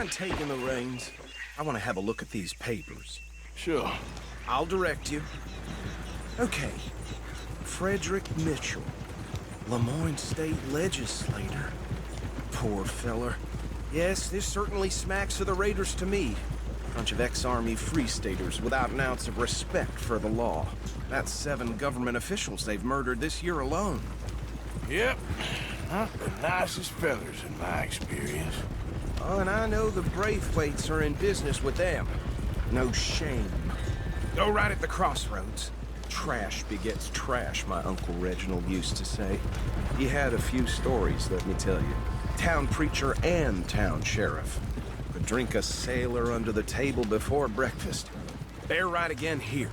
mind taking the reins? I want to have a look at these papers. Sure. I'll direct you. Okay. Frederick Mitchell, Lemoyne State Legislator. Poor feller. Yes, this certainly smacks of the Raiders to me. Bunch of ex-Army Free Staters without an ounce of respect for the law. That's 7 government officials they've murdered this year alone. Yep. Not the nicest fellers in my experience. Oh, and I know the Braithwaites are in business with them. No shame. Go right at the crossroads. Trash begets trash, my Uncle Reginald used to say. He had a few stories, let me tell you. Town preacher and town sheriff. Could drink a sailor under the table before breakfast. Bear right again here.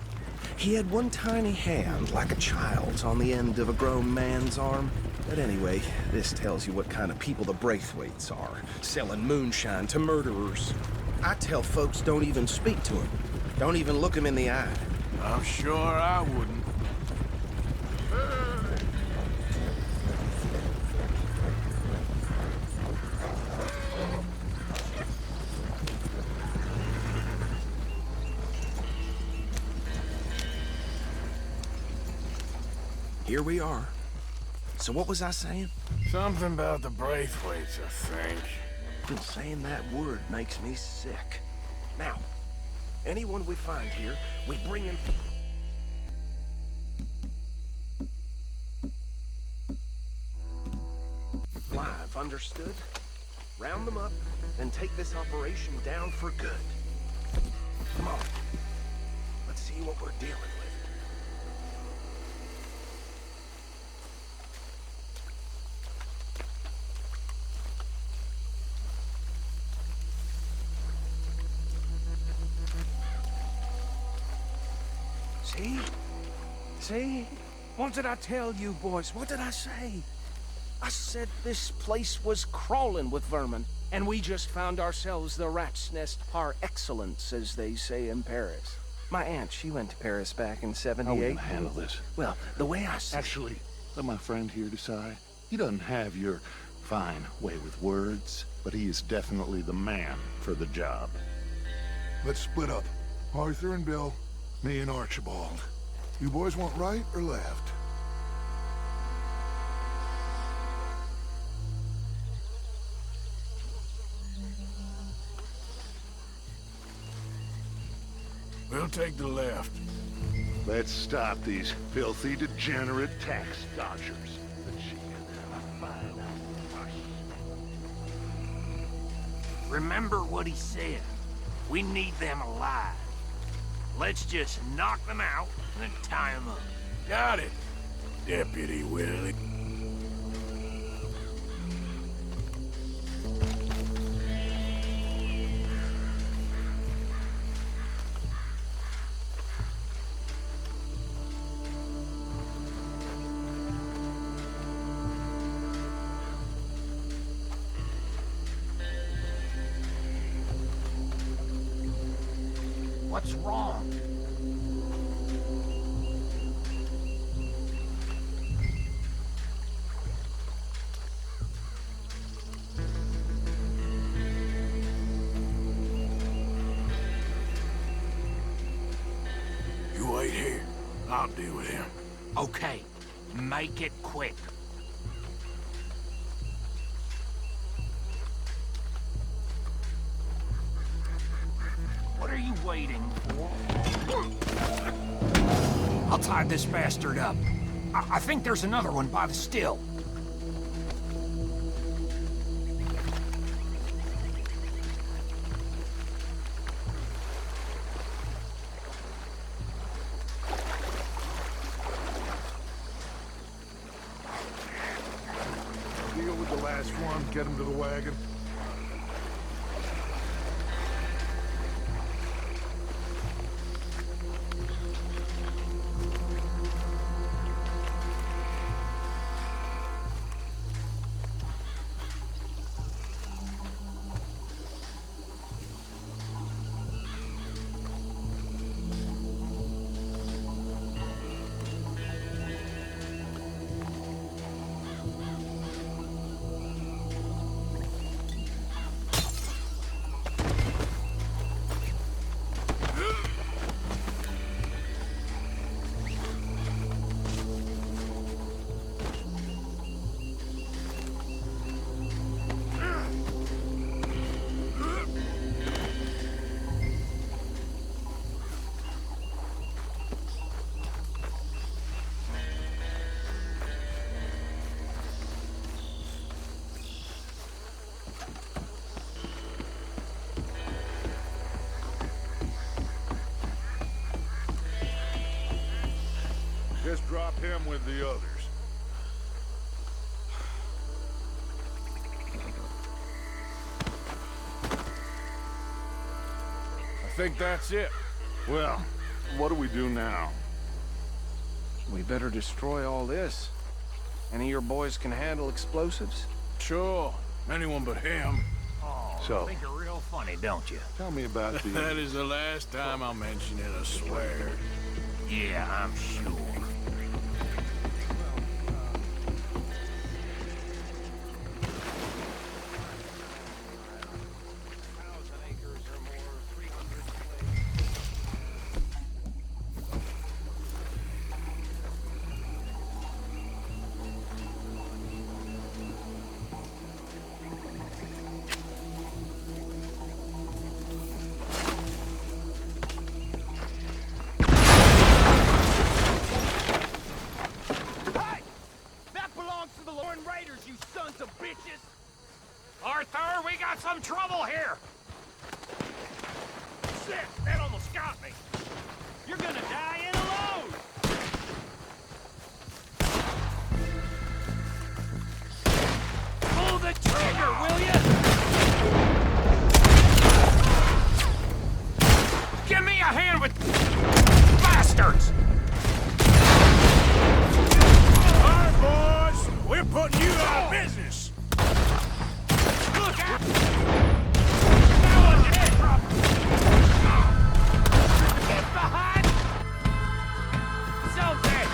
He had one tiny hand, like a child's, on the end of a grown man's arm. But anyway, this tells you what kind of people the Braithwaites are, selling moonshine to murderers. I tell folks don't even speak to him. Don't even look him in the eye. I'm sure I wouldn't. Here we are. So what was I saying? Something about the Braithwaites, I think. Just saying that word makes me sick. Now, anyone we find here, we bring him... live, understood? Round them up, and take this operation down for good. Come on. Let's see what we're dealing with. See? See? What did I tell you, boys? What did I say? I said this place was crawling with vermin, and we just found ourselves the rat's nest par excellence, as they say in Paris. My aunt, she went to Paris back in '78. How are we gonna handle this? Well, the way I see... Actually, let my friend here decide. He doesn't have your fine way with words, but he is definitely the man for the job. Let's split up. Arthur and Bill, me and Archibald. You boys want right or left? We'll take the left. Let's stop these filthy, degenerate tax dodgers. Remember what he said. We need them alive. Let's just knock them out and tie them up. Got it, Deputy Willie. What's wrong? You wait here. I'll deal with him. Okay, make it quick. What are you waiting for? I'll tie this bastard up. I think there's another one by the still. Deal with the last one, get him to the wagon. Just drop him with the others. I think that's it. Well, what do we do now? We better destroy all this. Any of your boys can handle explosives? Sure. Anyone but him. Oh, So- you think you're real funny, don't you? Tell me about That the... is the last time I'll mention it, I swear. Yeah, I'm sure. Arthur, we got some trouble here! Shit, that almost got me! You're gonna die in alone! Pull the trigger, will ya? Give me a hand with... bastards! All right, boys. We're putting you out of business. Look out! That one's head drop! Get behind! So dead!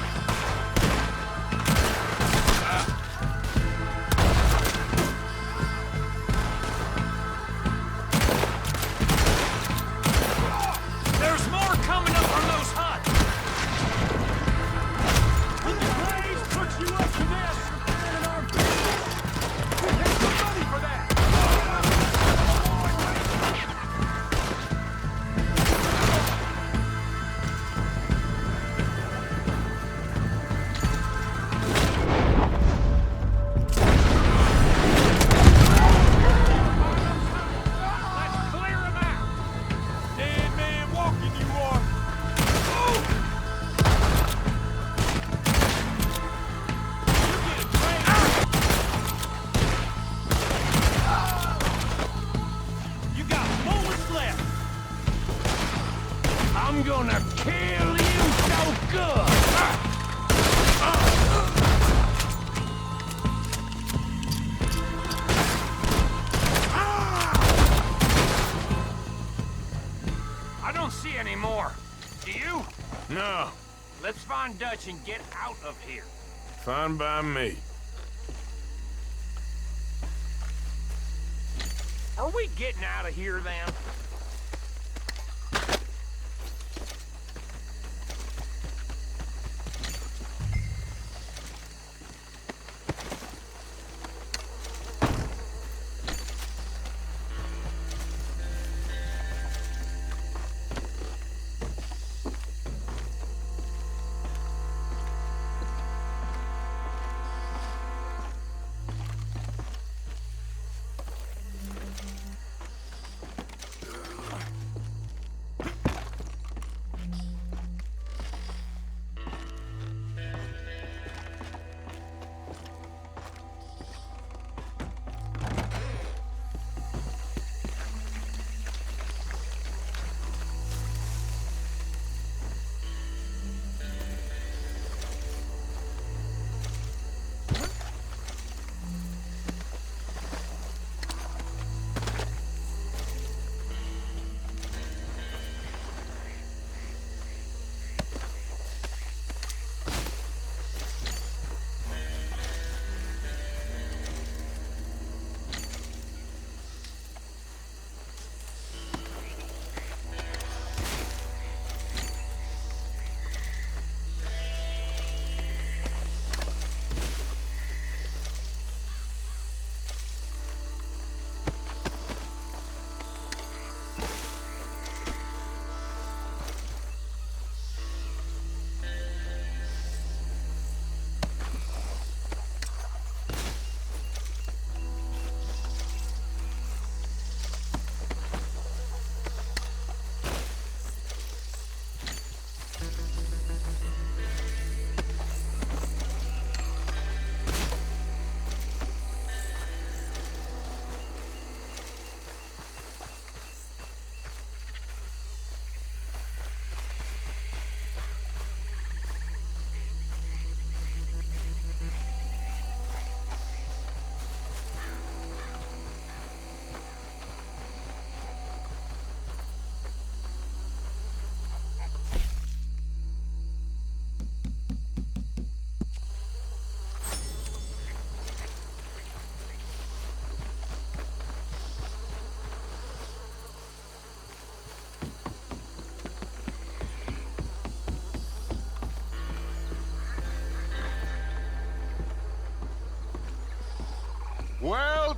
There's more coming up from those huts! When the blaze puts you up to this, and our business, we pay some money for that! Let's clear 'em out! Dead man walking, you are. You got moments left! I'm gonna kill you so good! I don't see any more. Do you? No, Let's find Dutch and get out of here. fine by me. Are we getting out of here then?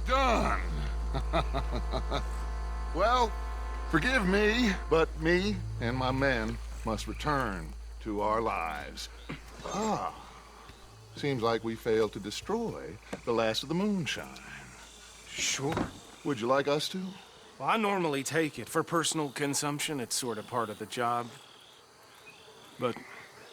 Well done. Well, forgive me, but me and my men must return to our lives. Ah, seems like we failed to destroy the last of the moonshine. Sure. Would you like us to? Well, I normally take it. For personal consumption, it's sort of part of the job. But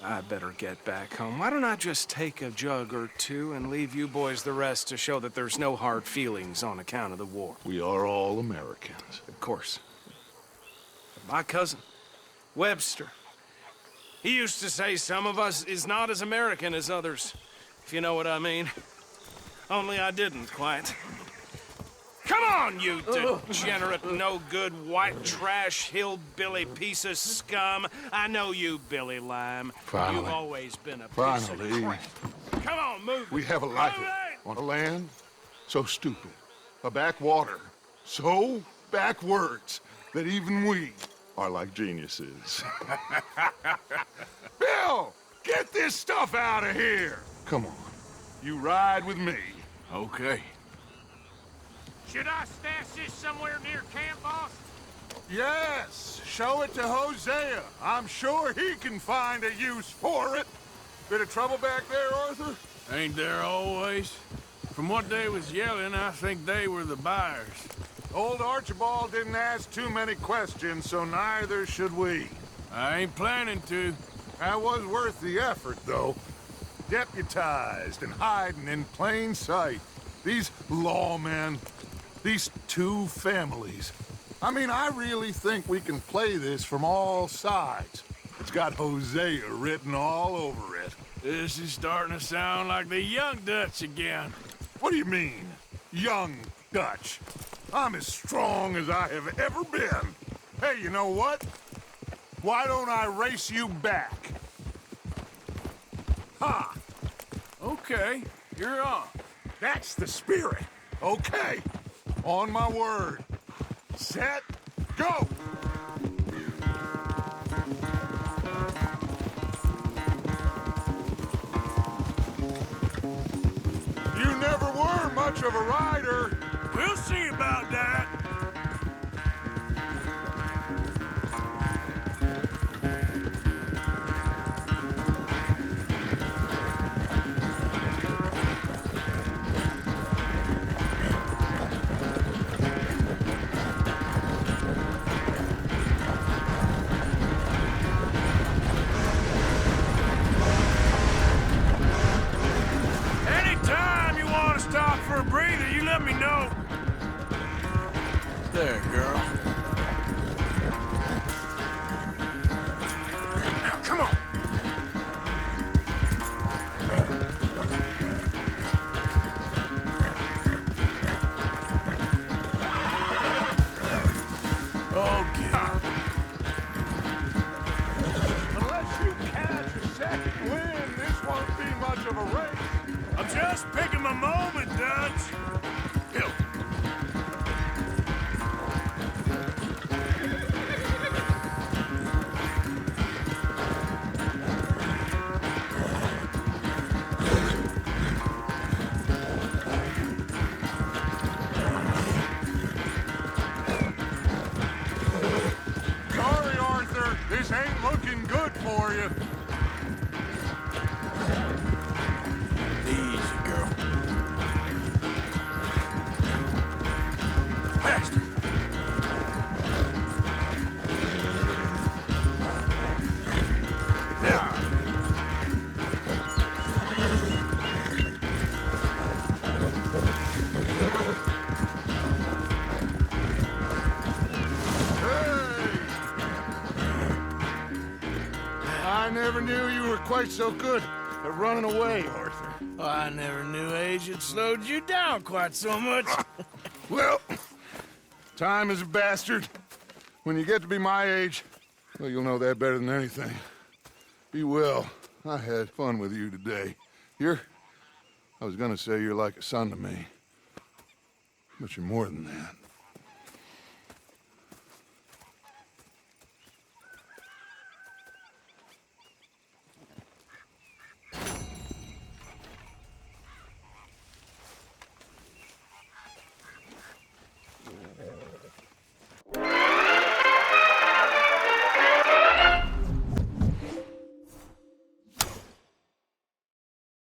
I better get back home. Why don't I just take a jug or two and leave you boys the rest to show that there's no hard feelings on account of the war? We are all Americans. Of course. My cousin, Webster, he used to say some of us is not as American as others, if you know what I mean. Only I didn't quite. Come on, you degenerate, no-good, white trash, hillbilly piece of scum. I know you, Billy Lime. Finally. You've always been a piece Finally. of crap. Come on, move. We have a life on a land so stupid, a backwater so backwards that even we are like geniuses. Bill, get this stuff out of here. Come on, you ride with me. Okay. Should I stash this somewhere near camp, boss? Yes, show it to Hosea. I'm sure he can find a use for it. Bit of trouble back there, Arthur? Ain't there always? From what they was yelling, I think they were the buyers. Old Archibald didn't ask too many questions, so neither should we. I ain't planning to. That was worth the effort, though. Deputized and hiding in plain sight. These lawmen, these two families. I mean, I really think we can play this from all sides. It's got Hosea written all over it. This is starting to sound like the Young Dutch again. What do you mean, young Dutch? I'm as strong as I have ever been. Hey, you know what? Why don't I race you back? Ha! Okay, you're on. That's the spirit. Okay. On my word. Set, go! You never were much of a rider. We'll see about that. Anytime you want to stop for a breather, you let me know. There, girl. Now, come on. Oh, God. Unless you catch a second wind, this won't be much of a race. I'm just picking my moment, Dutch. Hill. Sorry, Arthur. This ain't looking good for you. Easy, girl. Faster. Yeah. Hey! I never knew you were quite so good at running away, Arthur. Oh, I never knew age had slowed you down quite so much. Well, time is a bastard. When you get to be my age, well, you'll know that better than anything. Be well. I had fun with you today. I was gonna say you're like a son to me. But you're more than that.